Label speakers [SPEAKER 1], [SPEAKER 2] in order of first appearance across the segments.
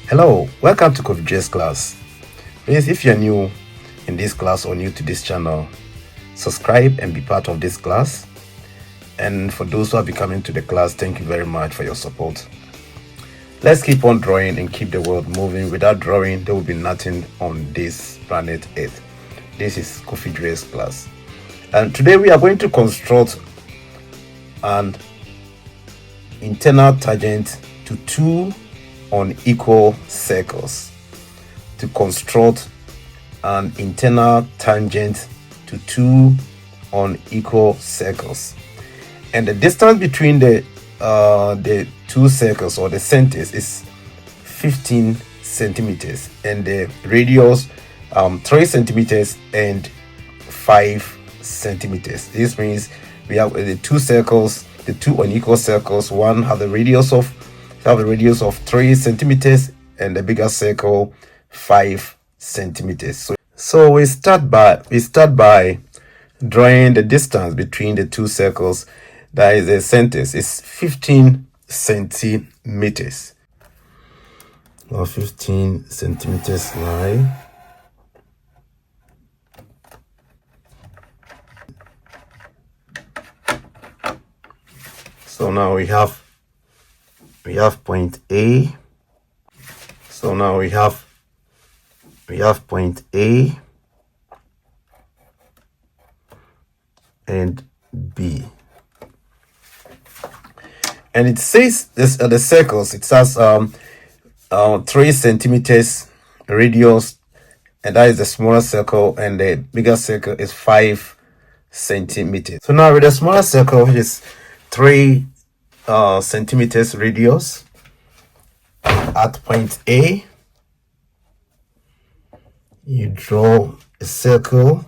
[SPEAKER 1] Hello, welcome to Covidre's class. Please, if you're new in this class or new to this channel, subscribe and be part of this class. And for those who are coming to the class, thank you very much for your support. Let's keep on drawing and keep the world moving. Without drawing, there will be nothing on this planet Earth. This is Covidre's class. And today we are going to construct an internal tangent to two unequal circles. To construct an internal tangent to two unequal circles, and the distance between the two circles or the centers is 15 centimeters, and the radius 3 centimeters and 5 centimeters. This means we have the two circles, the two unequal circles. One have the radius of 3 centimeters, and the bigger circle 5 centimeters. So we start by drawing the distance between the two circles. That is the centers is 15 centimeters. Or 15 centimeters line. So now we have point A. So now we have point A and B. And it says this the circles, it says 3 centimeters radius, and that is the smaller circle, and the bigger circle is 5 centimeters. So now with the smaller circle, which is 3 centimeters radius, at point A, you draw a circle.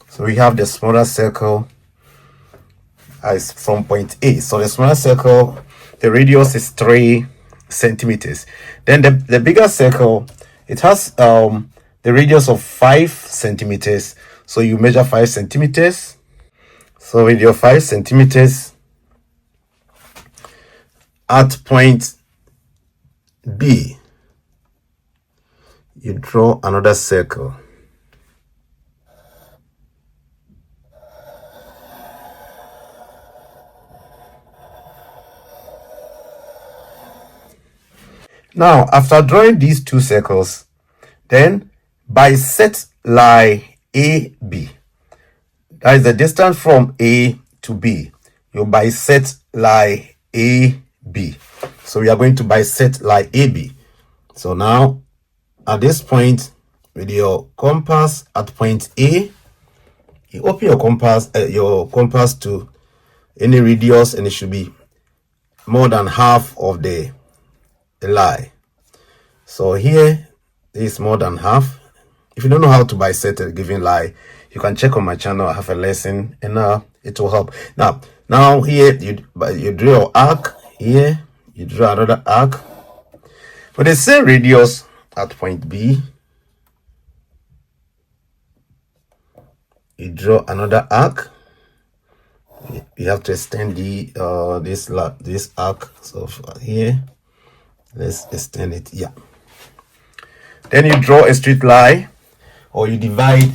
[SPEAKER 1] So we have the smaller circle as from point A. So the smaller circle, the radius is 3 centimeters. Then the bigger circle, it has the radius of 5 centimeters. So you measure 5 centimeters. So with your 5 centimeters, at point B, you draw another circle. Now, after drawing these two circles, then bisect line AB. That is the distance from A to B. You bisect line AB. So we are going to bisect line AB. So now, at this point, with your compass at point A, you open your compass to any radius, and it should be more than half of the line. So here is more than half. If you don't know how to bisect a given line, you can check on my channel. I have a lesson, and it will help. Now here you draw your arc. Here you draw another arc for the same radius at point B. You draw another arc. You have to extend the this arc. So here, let's extend it. Yeah. Then you draw a straight line, or you divide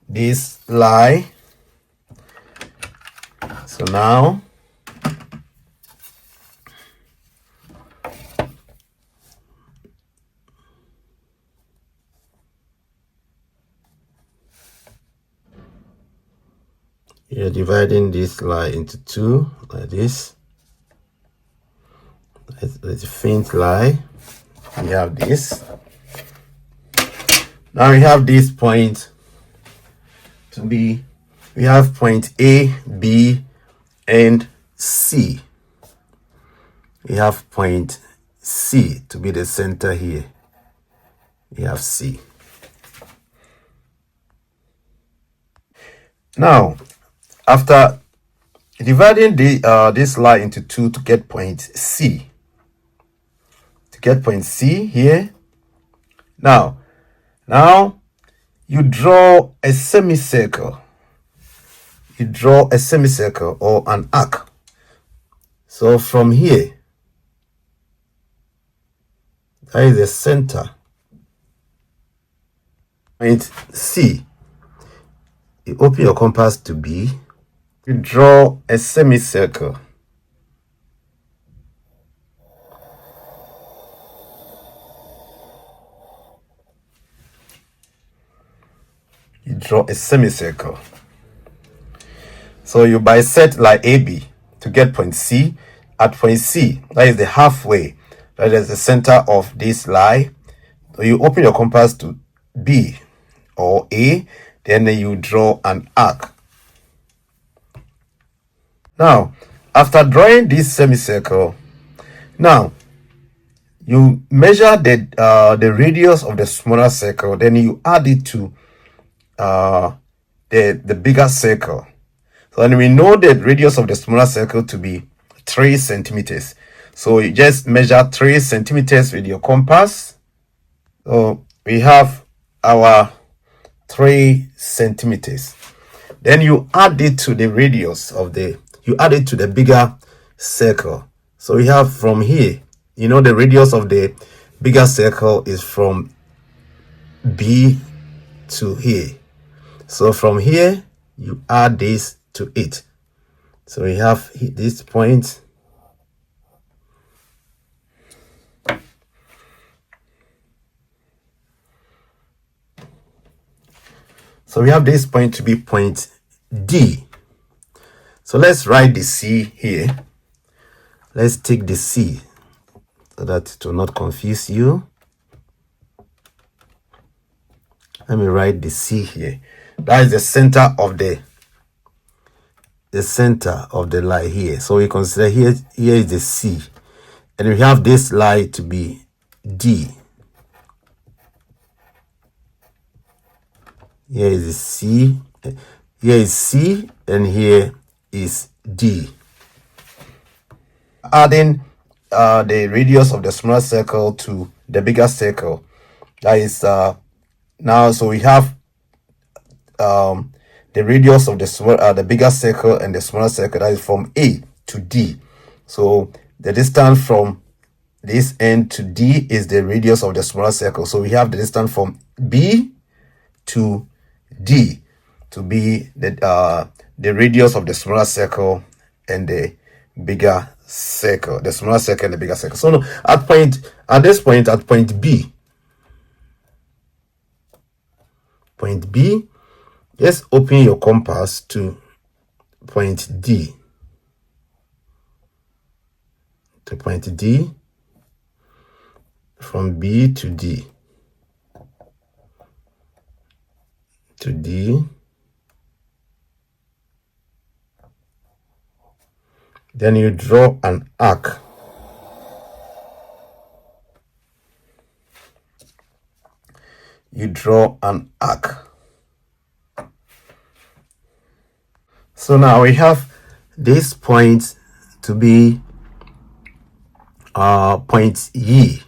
[SPEAKER 1] this line. So now you're dividing this line into two like this. It's a faint line. We have this. Now we have this point to be, we have point A, B, and C. We have point C to be the center here. We have C. Now, after dividing this line into two to get point C, here. Now you draw a semicircle. you draw a semicircle or an arc. So from here, that is the center. Point C. You open your compass to B. You draw a semicircle. You draw a semicircle. So you bisect like AB to get point C. At point C, that is the halfway, that is the center of this line. So you open your compass to B or A, then you draw an arc. Now, after drawing this semicircle, now you measure the radius of the smaller circle, then you add it to the bigger circle. So then we know the radius of the smaller circle to be 3 centimeters. So you just measure 3 centimeters with your compass. So we have our 3 centimeters. Then you add it to the radius of you add it to the bigger circle. So we have from here, you know, the radius of the bigger circle is from B to here. So from here, you add this to it. So we have this point. So we have this point to be point D. So let's write the C here. Let's take the C so that it will not confuse you. Let me write the C here. That is the center of the line here. So we consider here is the C, and we have this line to be D. Here is the C, here is C, and here is D. Adding the radius of the smaller circle to the bigger circle, that is now, so we have the radius of the bigger circle and the smaller circle, that is from A to D. So the distance from this end to D is the radius of the smaller circle. So we have the distance from B to D to be the radius of the smaller circle and the bigger circle, the smaller circle and the bigger circle. So no, at this point, at point B, just open your compass to point D. To point D, from B to D. To D. Then you draw an arc. You draw an arc. So now we have this point to be point E.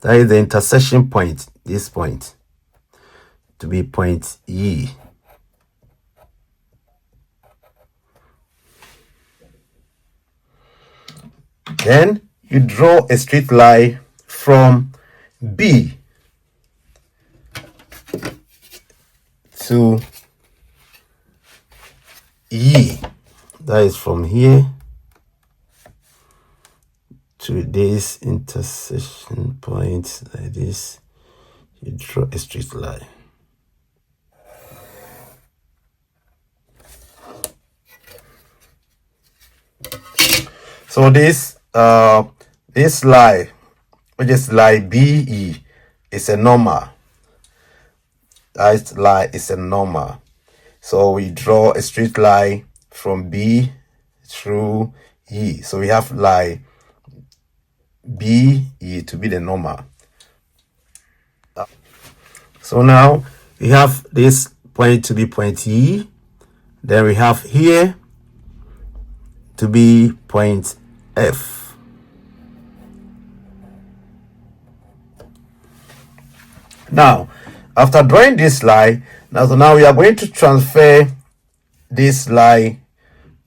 [SPEAKER 1] That is the intersection point, this point to be point E. Then you draw a straight line from B to E. That is from here to this intersection point, like this. You draw a straight line. So this line, which is line BE, is a normal. That line is a normal. So we draw a straight line from B through E. So we have line BE to be the normal. So now we have this point to be point E. Then we have here to be point F. Now, after drawing this line, now we are going to transfer this line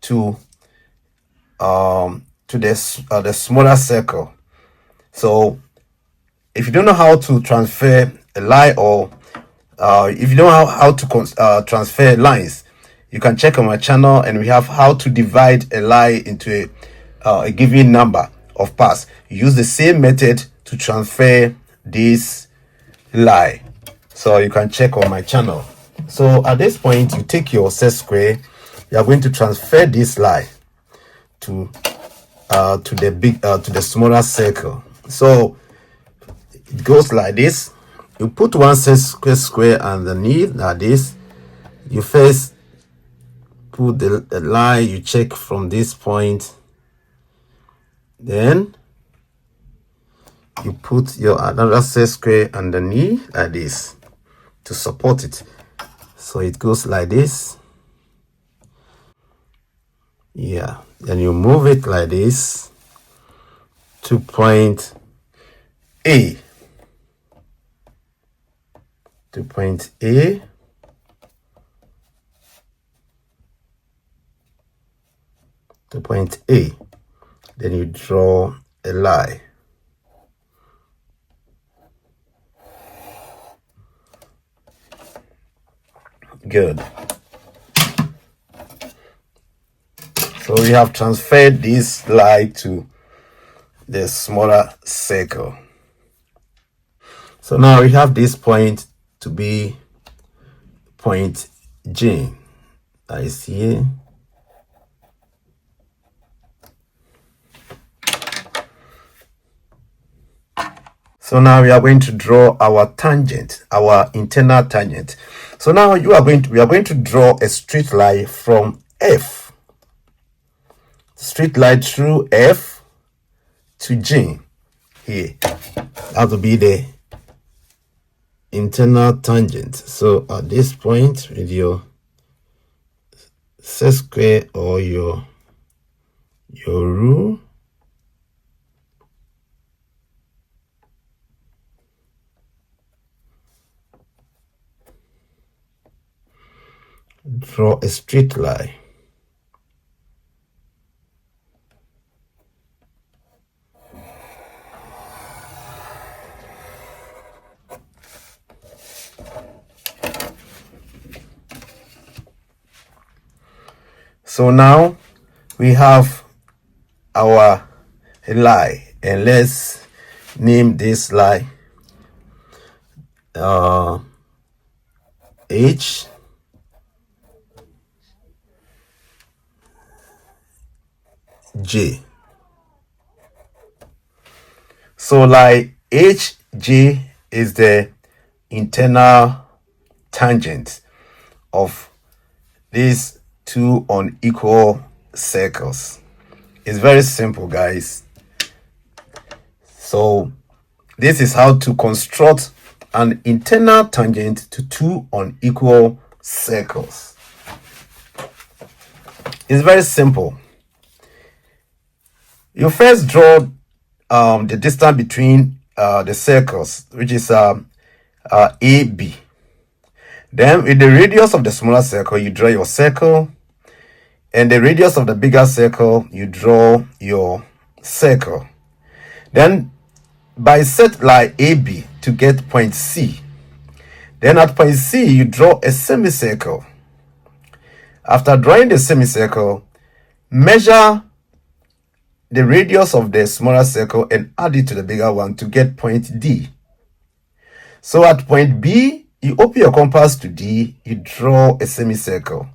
[SPEAKER 1] to the smaller circle. So if you don't know how to transfer a line, or if you don't know how to transfer lines, you can check on my channel, and we have how to divide a line into a given number of parts. You use the same method to transfer this line, so you can check on my channel. So at this point, you take your set square. You are going to transfer this line to the smaller circle. So it goes like this. You put one set square underneath like this. You first put the line, you check from this point, then you put your another set square underneath like this to support it. So it goes like this. Yeah, then you move it like this to point A. To point A. To point A. Then you draw a line. Good. So we have transferred this line to the smaller circle. So now we have this point to be point G. That is here. So now we are going to draw our tangent, our internal tangent. So now we are going to draw a straight line from F. Straight line through F to G. Here. That will be the internal tangent. So at this point, with your set square or your rule, draw a straight line. So now we have our line, and let's name this line H J. So like HJ is the internal tangent of these two unequal circles. It's very simple, guys. So this is how to construct an internal tangent to two unequal circles. It's very simple. You first draw the distance between the circles, which is AB. Then with the radius of the smaller circle, you draw your circle, and the radius of the bigger circle, you draw your circle. Then bisect line AB to get point C. Then at point C, you draw a semicircle. After drawing the semicircle, measure the radius of the smaller circle and add it to the bigger one to get point D. So at point B, you open your compass to D, you draw a semicircle.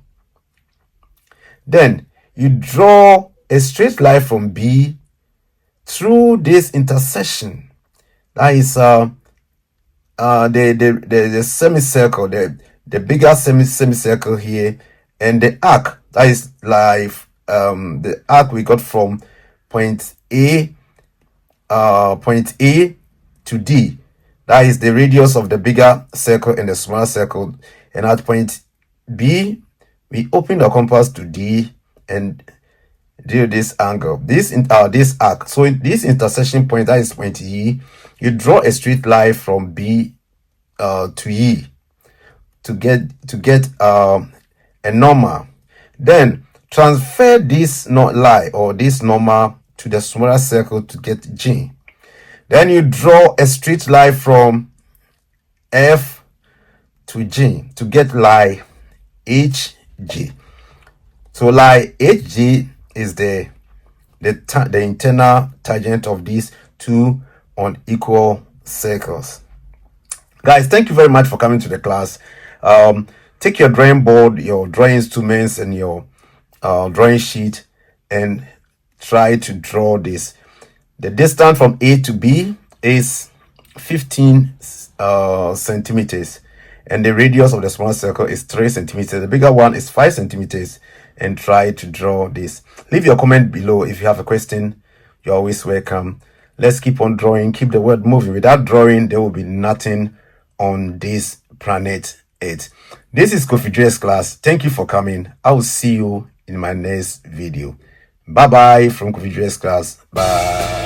[SPEAKER 1] Then you draw a straight line from B through this intersection. That is the semicircle, the bigger semicircle here, and the arc. That is like the arc we got from point A to D. That is the radius of the bigger circle and the smaller circle. And at point B, we open the compass to D and do this angle, this arc. So this intersection point, that is point E, you draw a straight line from B to E to get a normal. Then transfer this not line or this normal to the smaller circle to get G. Then you draw a straight line from F to G to get line HG. So line HG is the internal tangent of these two unequal circles. Guys, thank you very much for coming to the class. Take your drawing board, your drawing instruments, and your drawing sheet and try to draw this. The distance from A to B is 15 centimeters, and the radius of the small circle is 3 centimeters. The bigger one is 5 centimeters. And try to draw this. Leave your comment below if you have a question. You're always welcome. Let's keep on drawing. Keep the world moving. Without drawing, there will be nothing on this planet Earth. This is Kofi Dre's class. Thank you for coming. I will see you in my next video. Bye bye from Kofi Dre's class. Bye.